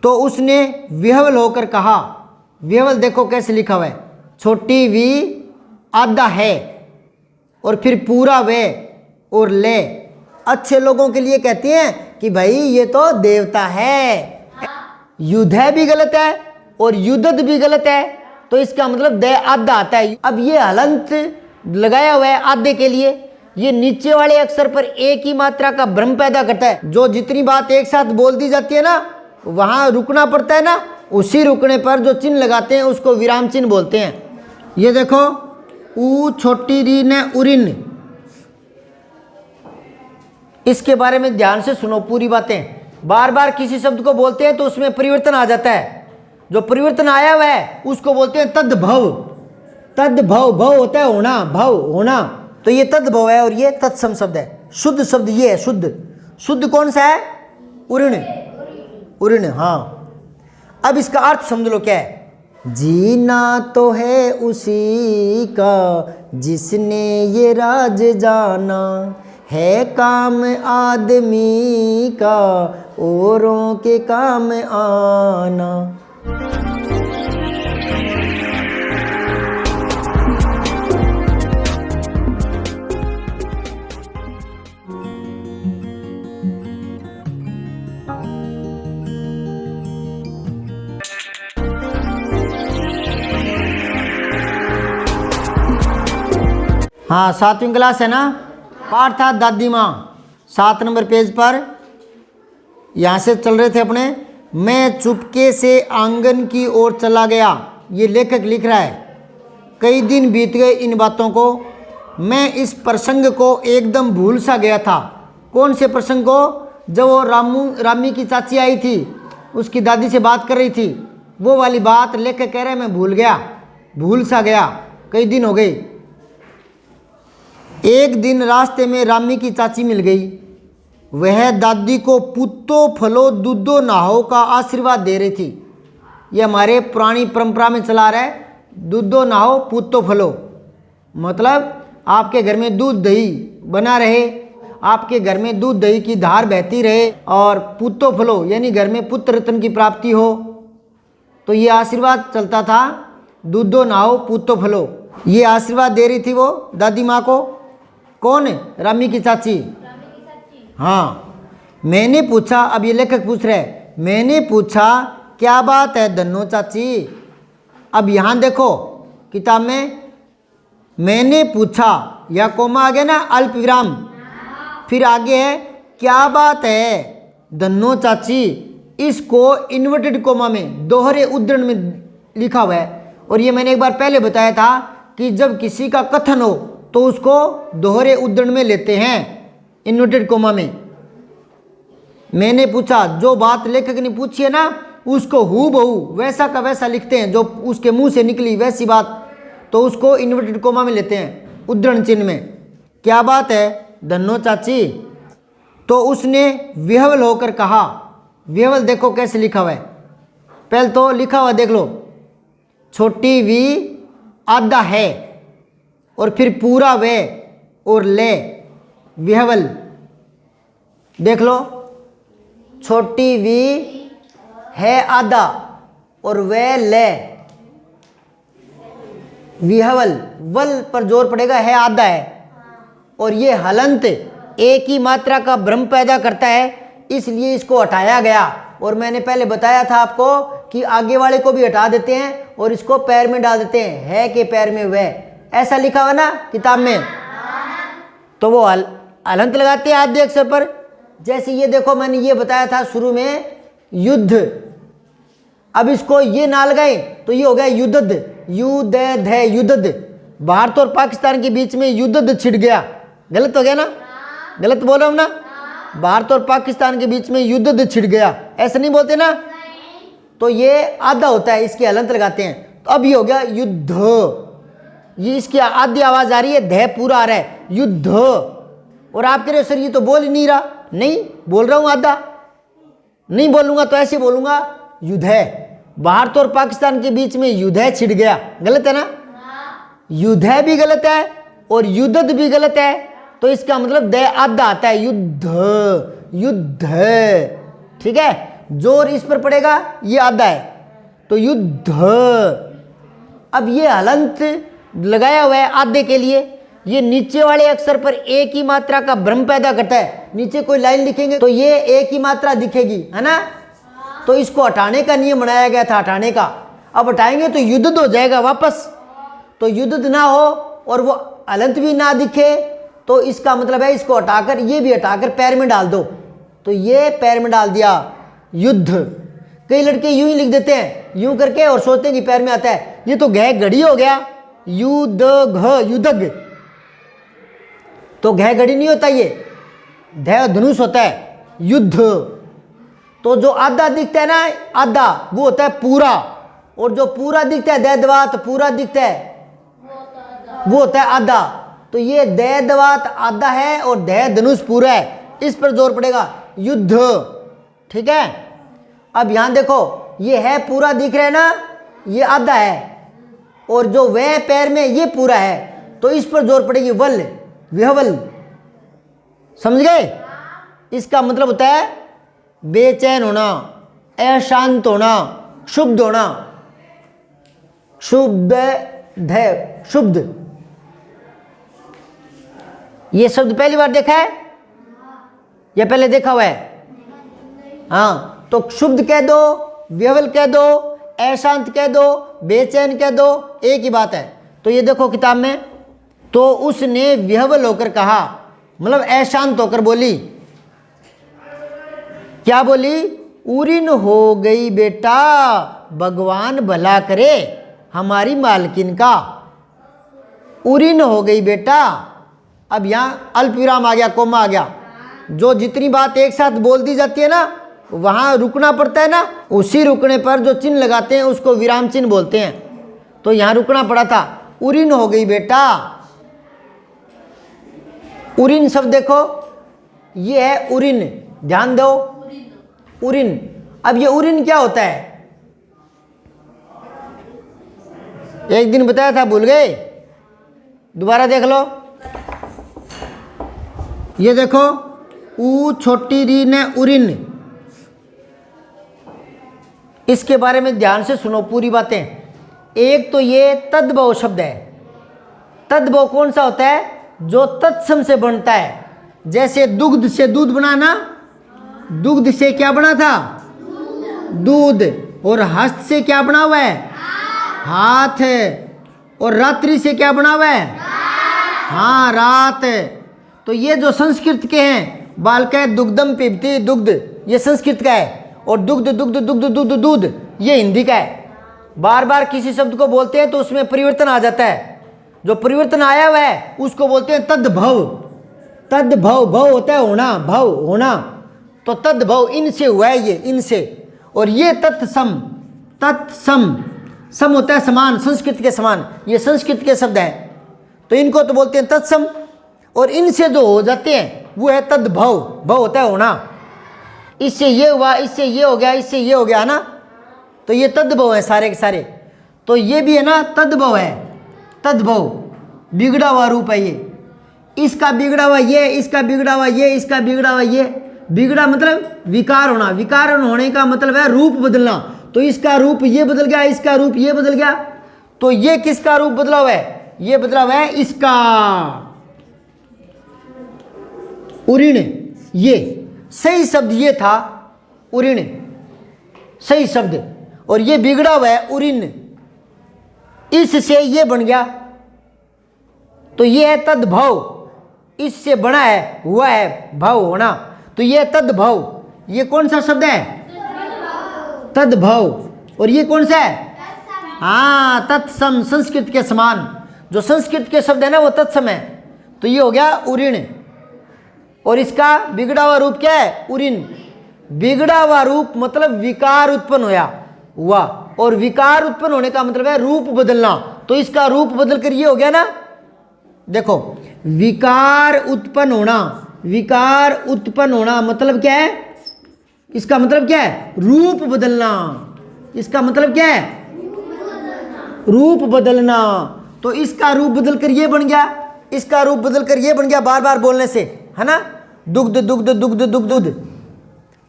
तो उसने विह्वल होकर कहा, विह्वल देखो कैसे लिखा हुआ है, छोटी वी आधा है और फिर पूरा वे और ले। अच्छे लोगों के लिए कहते हैं कि भाई ये तो देवता है। युद्ध भी गलत है और युद्धद भी गलत है, तो इसका मतलब दे आधा आता है। अब ये हलंत लगाया हुआ है आधे के लिए, ये नीचे वाले अक्षर पर एक ही मात्रा का भ्रम पैदा करता है। जो जितनी बात एक साथ बोल दी जाती है ना, वहां रुकना पड़ता है ना, उसी रुकने पर जो चिन्ह लगाते हैं उसको विराम चिन्ह बोलते हैं। ये देखो, ऊ छोटी री ने उरिन, इसके बारे में ध्यान से सुनो पूरी बातें। बार बार किसी शब्द को बोलते हैं तो उसमें परिवर्तन आ जाता है, जो परिवर्तन आया हुआ है उसको बोलते हैं तद्भव। तद्भव, भव होता है होना, भव होना, तो ये तद्भव है और ये तत्सम शब्द है। शुद्ध शब्द ये है, शुद्ध। शुद्ध कौन सा है? उऋण, उऋण। हाँ, अब इसका अर्थ समझ लो क्या है। जीना तो है उसी का जिसने ये राज जाना, है काम आदमी का औरों के काम आना। हाँ, 7वीं क्लास है ना। पाठ था दादी माँ, 7 नंबर पेज पर। यहाँ से चल रहे थे अपने। मैं चुपके से आंगन की ओर चला गया, ये लेखक लिख रहा है। कई दिन बीत गए इन बातों को, मैं इस प्रसंग को एकदम भूल सा गया था। कौन से प्रसंग को? जब वो रामी की चाची आई थी, उसकी दादी से बात कर रही थी, वो वाली बात लेखक कह रहे मैं भूल गया, भूल सा गया, कई दिन हो गए। एक दिन रास्ते में रामी की चाची मिल गई। वह दादी को पुत्तो फलो दूधो नाहो का आशीर्वाद दे रही थी। ये हमारे पुरानी परंपरा में चला रहा है, दूधो नाहो पुत्तो फलो, मतलब आपके घर में दूध दही बना रहे, आपके घर में दूध दही की धार बहती रहे, और पुत्तो फलो यानी घर में पुत्र रत्न की प्राप्ति हो। तो ये आशीर्वाद चलता था, दूधो नाहो पुत्तो फलो। ये आशीर्वाद दे रही थी वो दादी माँ को। कौन? रामी की चाची। हाँ, मैंने पूछा, अब ये लेखक पूछ रहे हैं, मैंने पूछा क्या बात है धन्नो चाची। अब यहाँ देखो किताब में, मैंने पूछा, या कोमा आ गया ना, अल्प विराम, फिर आगे है क्या बात है धन्नो चाची। इसको इन्वर्टेड कोमा में दोहरे उद्धरण में लिखा हुआ है। और ये मैंने एक बार पहले बताया था कि जब किसी का कथन हो तो उसको दोहरे उद्धरण में लेते हैं, इन्वर्टेड कोमा में। मैंने पूछा, जो बात लेखक ने पूछी है ना, उसको हूबहू वैसा का वैसा लिखते हैं, जो उसके मुंह से निकली वैसी बात, तो उसको इन्वर्टेड कोमा में लेते हैं, उद्धरण चिन्ह में। क्या बात है धन्नो चाची। तो उसने विह्वल होकर कहा, विह्वल देखो कैसे लिखा हुआ है, पहले तो लिखा हुआ देख लो, छोटी वी आधा है और फिर पूरा वे और ले, विह्वल देख लो, छोटी वी है आधा और वे ले, विह्वल, वल पर जोर पड़ेगा, है आधा है। और ये हलंत एक ही मात्रा का भ्रम पैदा करता है, इसलिए इसको हटाया गया। और मैंने पहले बताया था आपको कि आगे वाले को भी हटा देते हैं और इसको पैर में डाल देते हैं, है के पैर में वे, ऐसा लिखा हुआ ना किताब में। तो वो हलंत लगाते हैं आद्य अक्षर पर। जैसे ये देखो, मैंने ये बताया था शुरू में, युद्ध, अब इसको ये ना लगाए तो ये हो गया युद्धद, युद्ध है युद्धद। भारत और पाकिस्तान के बीच में युद्धद छिड़ गया, गलत हो गया ना, गलत बोलो हम ना, भारत और पाकिस्तान के बीच में युद्धद छिड़ गया, ऐसा नहीं बोलते ना। तो ये आधा होता है, इसके हलंत लगाते हैं। तो अब ये हो गया युद्ध, ये इसकी आधी आवाज आ रही है, धै पूरा आ रहा है, युद्ध। और आप कह रहे हो सर ये तो बोल ही नहीं रहा, नहीं बोल रहा हूं, आधा नहीं बोलूंगा तो ऐसे बोलूंगा, युद्ध है, भारत और पाकिस्तान के बीच में युद्ध है छिड़ गया, गलत है ना। युद्ध है भी गलत है और युद्धद भी गलत है, तो इसका मतलब दे आधा आता है, युद्ध, युद्ध, ठीक है। जोर इस पर पड़ेगा, ये आधा है, तो युद्ध। अब ये हलंत लगाया हुआ है आधे के लिए, ये नीचे वाले अक्षर पर एक ही मात्रा का भ्रम पैदा करता है। नीचे कोई लाइन लिखेंगे तो ये एक ही मात्रा दिखेगी, है ना, तो इसको हटाने का नियम बनाया गया था, हटाने का। अब हटाएंगे तो युद्ध हो जाएगा वापस, तो युद्ध ना हो और वो हलंत भी ना दिखे, तो इसका मतलब है इसको हटाकर, ये भी हटाकर पैर में डाल दो, तो ये पैर में डाल दिया युद्ध। कई लड़के यूं ही लिख देते हैं यूं करके और सोचते हैं कि पैर में आता है, ये तो घ घड़ी हो गया, युद्ध घ युद्धग, तो घ घड़ी नहीं होता, ये ध धनुष होता है, युद्ध। तो जो आधा दिखता है ना, आधा वो होता है पूरा, और जो पूरा दिखता है दैदवात पूरा दिखता है वो होता है आधा। तो ये दैदवात आधा है और दै धनुष पूरा है, इस पर जोर पड़ेगा युद्ध, ठीक है। अब यहां देखो ये है पूरा दिख रहा है ना, ये आधा है, और जो वह पैर में ये पूरा है, तो इस पर जोर पड़ेगी वल, विहवल, समझ गए। इसका मतलब होता है बेचैन होना, अशांत होना, शुद्ध होना, शुद्ध ध शुद्ध। ये शब्द पहली बार देखा है या पहले देखा हुआ है? हाँ, तो शुद्ध कह दो, विहवल कह दो, अशांत कह दो, बेचैन कह दो, एक ही बात है। तो ये देखो किताब में, तो उसने विहवल होकर कहा, मतलब अशांत होकर बोली, क्या बोली? उरीन हो गई बेटा, भगवान भला करे हमारी मालकिन का। उरीन हो गई बेटा, अब यहाँ अल्प विराम आ गया, कोमा आ गया। जो जितनी बात एक साथ बोल दी जाती है ना, वहाँ रुकना पड़ता है ना, उसी रुकने पर जो चिन्ह लगाते हैं उसको विराम चिन्ह बोलते हैं। तो यहाँ रुकना पड़ा था, उरीन हो गई बेटा। उरीन शब्द देखो, ये है उरीन, ध्यान दो, उरीन। अब ये उरीन क्या होता है? एक दिन बताया था, भूल गए? दोबारा देख लो, ये देखो, ऊ छोटी री ने उरीन, इसके बारे में ध्यान से सुनो पूरी बातें। एक तो ये तद्भव शब्द है। तद्भव कौन सा होता है? जो तत्सम से बनता है। जैसे दुग्ध से दूध बना ना, दुग्ध से क्या बना था? दूध। और हस्त से क्या बना हुआ है? हाथ। और रात्रि से क्या बना हुआ है? हाँ, रात। तो ये जो संस्कृत के हैं, बालक दुग्धम पिबती, दुग्ध ये संस्कृत का है, और दुग्ध दुग्ध दुग्ध दूध दूध ये हिंदी का है। बार बार किसी शब्द को बोलते हैं तो उसमें परिवर्तन आ जाता है। जो परिवर्तन आया हुआ है उसको बोलते हैं तद्भव। तद्भव, भव होता है होना, भव होना, तो तद्भव इनसे हुआ है, ये इनसे। और ये तत्सम, तत्सम, सम होता है समान, संस्कृत के समान, ये संस्कृत के शब्द हैं, तो इनको तो बोलते हैं तत्सम। और इनसे जो हो जाते हैं वो है तद्भव, भव होता है होना। इससे ये हुआ, इससे ये हो गया, इससे ये हो गया, है ना, तो ये तद्भव है सारे के सारे। तो ये भी है ना तद्भव है, तद्भव बिगड़ा हुआ रूप है ये। इसका बिगड़ा हुआ ये, इसका बिगड़ा हुआ ये, इसका बिगड़ा हुआ ये। बिगड़ा मतलब विकार होना, विकार होने का मतलब है रूप बदलना। तो इसका रूप ये बदल गया, इसका रूप ये बदल गया, तो ये किसका रूप बदला हुआ है? ये बदला हुआ है इसका, उरीण। ये सही शब्द ये था, उरीण सही शब्द, और ये बिगड़ा हुआ है उरीण, इससे ये बन गया, तो ये है तद्भव। इससे बना है, हुआ है, भव होना, तो ये तद्भव। ये कौन सा शब्द है? तद्भव। और ये कौन सा है? हाँ, तत्सम, संस्कृत के समान। जो संस्कृत के शब्द है ना वो तत्सम है, तो ये हो गया उरीण। और इसका बिगड़ा हुआ रूप क्या है? उरीण। बिगड़ा हुआ रूप मतलब विकार उत्पन्न हुआ, और विकार उत्पन्न होने का मतलब है रूप बदलना। तो इसका रूप बदल कर ये हो गया ना, देखो, विकार उत्पन्न होना। विकार उत्पन्न होना मतलब क्या है? इसका मतलब क्या है? रूप बदलना। इसका मतलब क्या है? रूप बदलना। तो इसका रूप बदल कर ये बन गया, इसका रूप बदल कर ये बन गया, बार बार बोलने से, है ना, दुग्ध दुग्ध दुग्ध दुग्ध दुग्ध।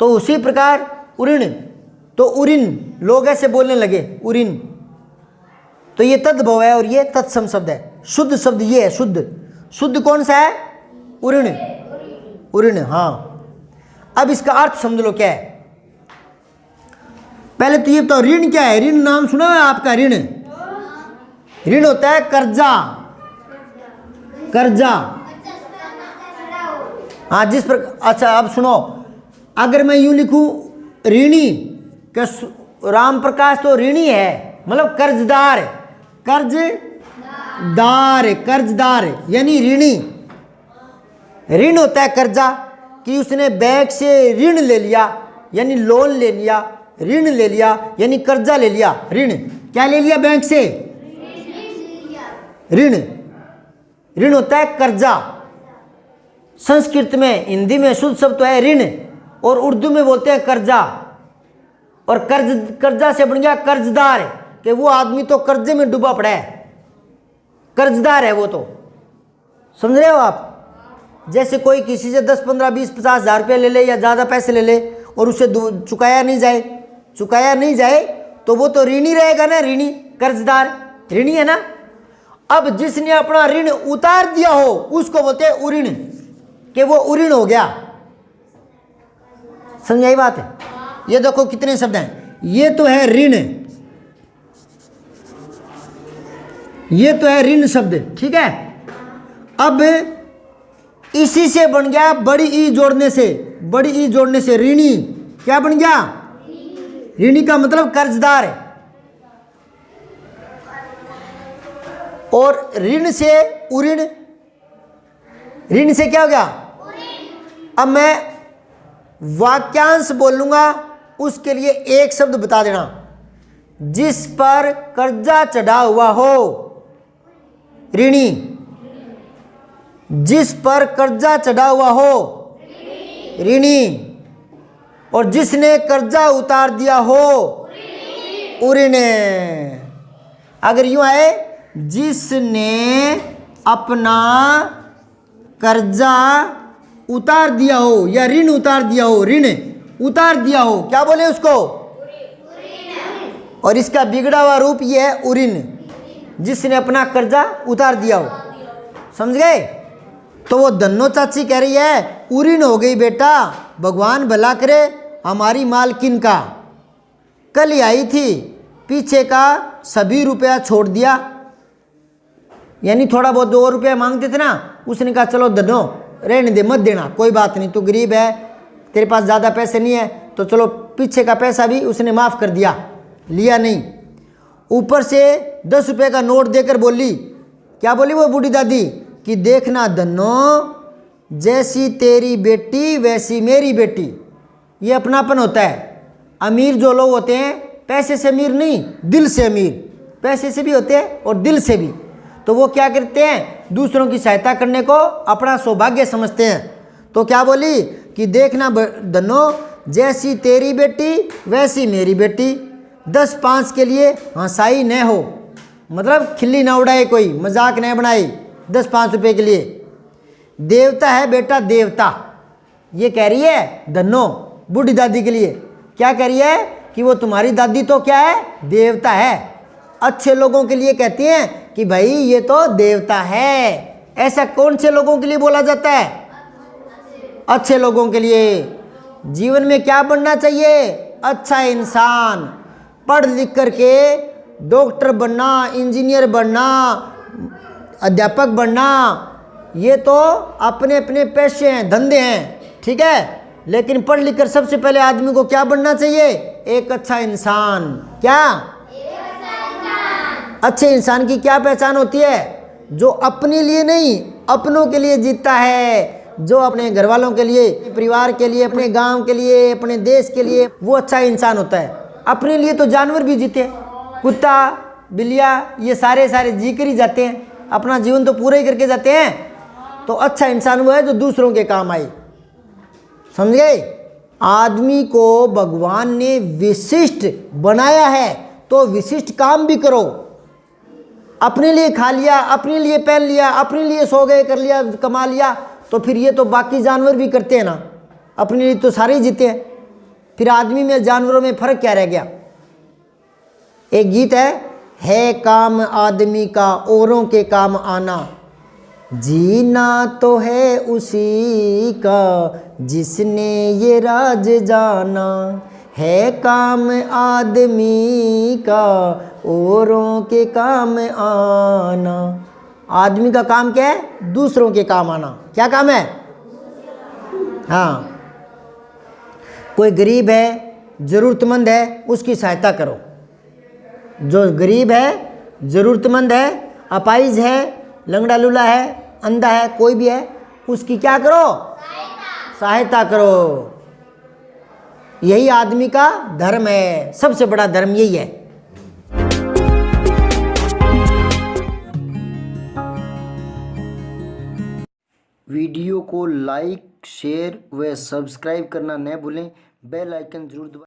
तो उसी प्रकार उऋण, तो उरिन, लोग ऐसे बोलने लगे उरिन, तो ये तद्भव है और ये तत्सम शब्द है। शुद्ध शब्द ये है, शुद्ध। शुद्ध कौन सा है? उऋण, उऋण। हाँ, अब इसका अर्थ समझ लो क्या है। पहले तो ये तो ऋण क्या है? ऋण नाम सुना है आपका? ऋण, ऋण होता है कर्जा, कर्जा। हाँ, जिस पर, अच्छा अब सुनो, अगर मैं यूं लिखूं ऋणी, क्या राम प्रकाश तो ऋणी है, मतलब कर्जदार, कर्जदार, कर्जदार यानी ऋणी। ऋण होता है कर्जा, कि उसने बैंक से ऋण ले लिया यानी लोन ले लिया, ऋण ले लिया यानी कर्जा ले लिया। ऋण क्या ले लिया? बैंक से ऋण। ऋण होता है कर्जा। संस्कृत में, हिंदी में शुद्ध शब्द तो है ऋण, और उर्दू में बोलते हैं कर्जा। और कर्जा से बन गया कर्जदार, कि वो आदमी तो कर्जे में डूबा पड़ा है, कर्जदार है वो तो। समझ रहे हो आप? जैसे कोई किसी से 10, 15, 20, 50 हज़ार रुपये ले ले या ज़्यादा पैसे ले ले और उसे चुकाया नहीं जाए तो वो तो ऋणी रहेगा ना, ऋणी, कर्जदार, ऋणी है ना। अब जिसने अपना ऋण उतार दिया हो उसको बोलते हैं उऋण, कि वो उऋण हो गया। समझाई बात है? ये देखो कितने शब्द हैं। ये तो है ऋण, ये तो है ऋण शब्द, ठीक है। अब इसी से बन गया बड़ी ई जोड़ने से, बड़ी ई जोड़ने से ऋणी क्या बन गया? ऋणी का मतलब कर्जदार है। और ऋण से उऋण, ऋण से क्या हो गया? अब मैं वाक्यांश बोलूंगा, उसके लिए एक शब्द बता देना। जिस पर कर्जा चढ़ा हुआ हो, ऋणी। जिस पर कर्जा चढ़ा हुआ हो, ऋणी। और जिसने कर्जा उतार दिया हो, उऋण। अगर यूं आए, जिसने अपना कर्जा उतार दिया हो या ऋण उतार दिया हो, ऋण उतार दिया हो, क्या बोले उसको? और इसका बिगड़ा हुआ रूप ये है उऋण, जिसने अपना कर्जा उतार दिया हो। समझ गए? तो वो धन्नो चाची कह रही है उऋण हो गई बेटा, भगवान भला करे हमारी मालकिन का। कल ही आई थी, पीछे का सभी रुपया छोड़ दिया, यानी थोड़ा बहुत 2 रुपया मांगते थे ना, उसने कहा चलो धन्नो रहने दे, मत देना, कोई बात नहीं, तू गरीब है, तेरे पास ज़्यादा पैसे नहीं है, तो चलो पीछे का पैसा भी उसने माफ़ कर दिया, लिया नहीं। ऊपर से 10 रुपये का नोट देकर बोली, क्या बोली वो बूढ़ी दादी, कि देखना धन्नो, जैसी तेरी बेटी वैसी मेरी बेटी। ये अपनापन होता है। अमीर जो लोग होते हैं, पैसे से अमीर नहीं, दिल से अमीर, पैसे से भी होते हैं और दिल से भी। तो वो क्या करते हैं? दूसरों की सहायता करने को अपना सौभाग्य समझते हैं। तो क्या बोली कि देखना धन्नो, जैसी तेरी बेटी वैसी मेरी बेटी। 10-5 के लिए हंसाई न हो, मतलब खिल्ली ना उड़ाए, कोई मजाक न बनाए 10-5 रुपये के लिए। देवता है बेटा, देवता। ये कह रही है धन्नो बूढ़ी दादी के लिए। क्या कह रही है? कि वो तुम्हारी दादी तो क्या है? देवता है। अच्छे लोगों के लिए कहती हैं कि भाई ये तो देवता है। ऐसा कौन से लोगों के लिए बोला जाता है? अच्छे लोगों के लिए। जीवन में क्या बनना चाहिए? अच्छा इंसान। पढ़ लिख करके डॉक्टर बनना, इंजीनियर बनना, अध्यापक बनना, ये तो अपने अपने पेशे हैं, धंधे हैं, ठीक है। लेकिन पढ़ लिख कर सबसे पहले आदमी को क्या बनना चाहिए? एक अच्छा इंसान। क्या? अच्छे इंसान की क्या पहचान होती है? जो अपने लिए नहीं, अपनों के लिए जीता है, जो अपने घर वालों के लिए, परिवार के लिए, अपने गांव के लिए, अपने देश के लिए, वो अच्छा इंसान होता है। अपने लिए तो जानवर भी जीते, कुत्ता, बिल्लियाँ, ये सारे जी कर ही जाते हैं, अपना जीवन तो पूरा ही करके जाते हैं। तो अच्छा इंसान वो है जो दूसरों के काम आए। समझ गए? आदमी को भगवान ने विशिष्ट बनाया है, तो विशिष्ट काम भी करो। अपने लिए खा लिया, अपने लिए पहन लिया, अपने लिए सो गए, कर लिया, कमा लिया, तो फिर ये तो बाकी जानवर भी करते हैं ना, अपने लिए तो सारे ही जीते हैं। फिर आदमी में जानवरों में फर्क क्या रह गया? एक गीत है काम आदमी का औरों के काम आना, जीना तो है उसी का जिसने ये राज जाना, है काम आदमी का औरों के काम आना। आदमी का काम क्या है? दूसरों के काम आना। क्या काम है? हाँ, कोई गरीब है, ज़रूरतमंद है, उसकी सहायता करो। जो गरीब है, ज़रूरतमंद है, अपाहिज है, लंगड़ा लूला है, अंधा है, कोई भी है, उसकी क्या करो? सहायता करो। यही आदमी का धर्म है, सबसे बड़ा धर्म यही है। वीडियो को लाइक, शेयर व सब्सक्राइब करना न भूलें। बेल आइकन जरूर दबाएं।